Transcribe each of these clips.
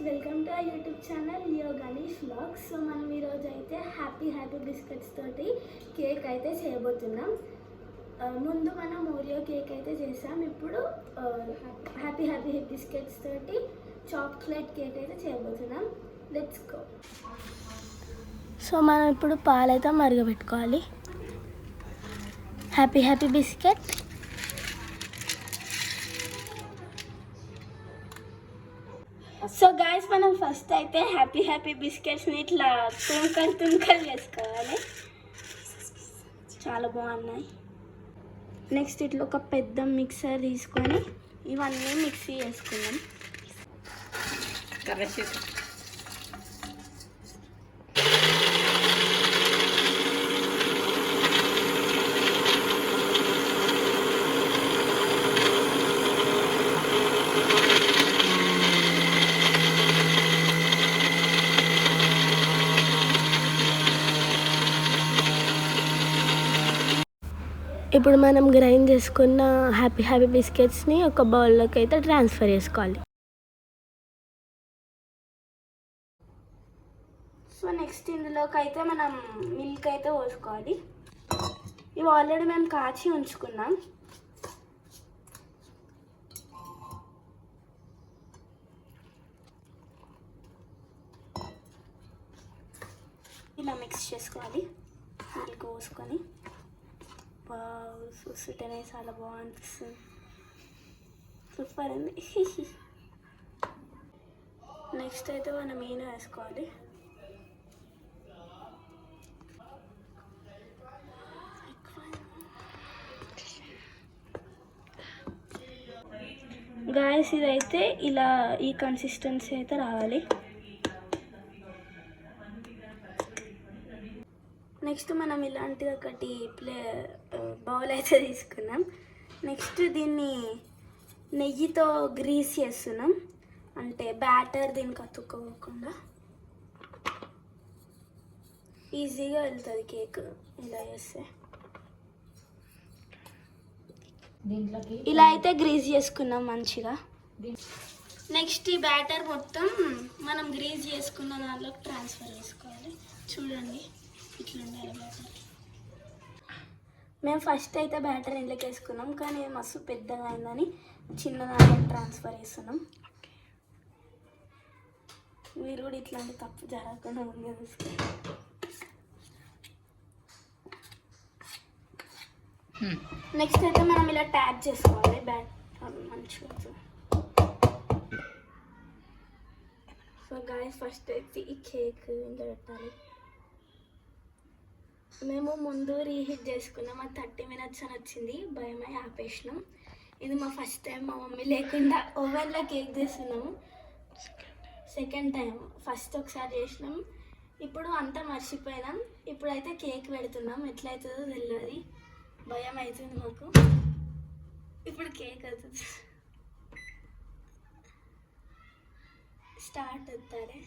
Welcome to YouTube channel Leo Ganesh vlogs. So మనం ఈరోజు అయితే హ్యాపీ బిస్కెట్స్ తోటి కేక్ అయితే చేయబోతున్నాం. ముందు మనం ఓరియో కేక్ అయితే చేసాం. ఇప్పుడు హ్యాపీ బిస్కెట్స్ తోటి చాక్లెట్ కేక్ అయితే చేయబోతున్నాం. Let's go. సో మనం ఇప్పుడు పాలైతే మరగబెట్టుకోవాలి. Happy biscuit. సో గాయస్, మనం ఫస్ట్ అయితే హ్యాపీ బిస్కెట్స్ని ఇట్లా తుంకలు చేసుకోవాలి. చాలా బాగున్నాయి. నెక్స్ట్ ఇట్లా ఒక పెద్ద మిక్సర్ తీసుకొని ఇవన్నీ మిక్సీ చేసుకున్నాం. ఇప్పుడు మనం గ్రైండ్ చేసుకున్న హ్యాపీ బిస్కెట్స్ని ఒక బౌల్లోకి అయితే ట్రాన్స్ఫర్ చేసుకోవాలి. సో నెక్స్ట్ ఇందులోకి అయితే మనం మిల్క్ అయితే పోసుకోవాలి. ఇవి ఆల్రెడీ మేము కాచి ఉంచుకున్నాం. ఇలా మిక్స్ చేసుకోవాలి. మిల్క్ పోసుకొని చూస్తుంటేనే చాలా బాగుంటుంది. సూపర్ అండి. నెక్స్ట్ అయితే మనం ఈనో వేసుకోవాలి. గాయస్, ఇదైతే ఇలా ఈ కన్సిస్టెన్సీ అయితే రావాలి. నెక్స్ట్ మనం ఇలాంటిది ఒకటి బౌల్ అయితే తీసుకున్నాం. నెక్స్ట్ దీన్ని నెయ్యితో గ్రీస్ చేస్తున్నాం, అంటే బ్యాటర్ దీనికి అతుక్కోకుండా ఈజీగా వెళ్తుంది కేక్. ఇలా చేస్తే ఇలా అయితే గ్రీస్ చేసుకున్నాం మంచిగా. నెక్స్ట్ ఈ బ్యాటర్ మొత్తం మనం గ్రీస్ చేసుకున్న దాంట్లోకి ట్రాన్స్ఫర్ చేసుకోవాలి. చూడండి, ఇట్లా ఉండాలి బ్యాటర్. మేము ఫస్ట్ అయితే బ్యాటర్ ఇంట్లోకి వేసుకున్నాం, కానీ మస్తు పెద్దగా అయిందని చిన్న దాంట్లో ట్రాన్స్ఫర్ చేస్తున్నాం. మీరు కూడా ఇట్లాంటి తప్పు జరగకుండా ముందే చూసుకోండి. నెక్స్ట్ అయితే మనం ఇలా ట్యాప్ చేసుకోవాలి బ్యాటర్ మంచిగా. సో గాయస్, ఫస్ట్ అయితే ఈ కేక్ ఇంట్లో పెట్టాలి. మేము ముందు రీహీట్ చేసుకున్నాం. అది 30 minutes అని వచ్చింది. భయమై ఆపేసినాం. ఇది మా ఫస్ట్ టైం మా మమ్మీ లేకుండా ఓవెన్లో కేక్ చేస్తున్నాము. Second time. ఫస్ట్ ఒకసారి చేసినాం, ఇప్పుడు అంతా మర్చిపోయినాం. ఇప్పుడైతే కేక్ పెడుతున్నాం. ఎట్లయితుందో తెలియదు, భయం అవుతుంది మాకు. ఇప్పుడు కేక్ అవుతుంది. స్టార్ట్ అవుతారే.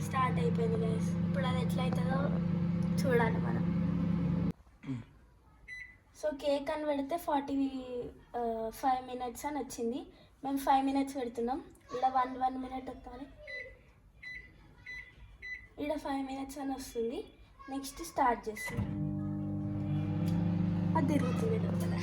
స్టార్ట్ అయిపోయింది గైస్. ఇప్పుడు అది ఎట్లయితుందో చూడాలి మనం. సో కేక్ అని పెడితే 45 minutes అని వచ్చింది. మేము 5 minutes పెడుతున్నాం. ఇలా 1 minute వస్తుంది. ఇక్కడ 5 minutes అని వస్తుంది. నెక్స్ట్ స్టార్ట్ చేస్తుంది. అది తిరుగుతుంది లోపల.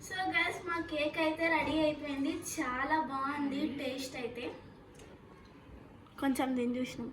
సో గైస్, మా కేక్ అయితే రెడీ అయిపోయింది. చాలా బాగుంది టేస్ట్ అయితే. కొంచెం దీన్ని చూసినాం.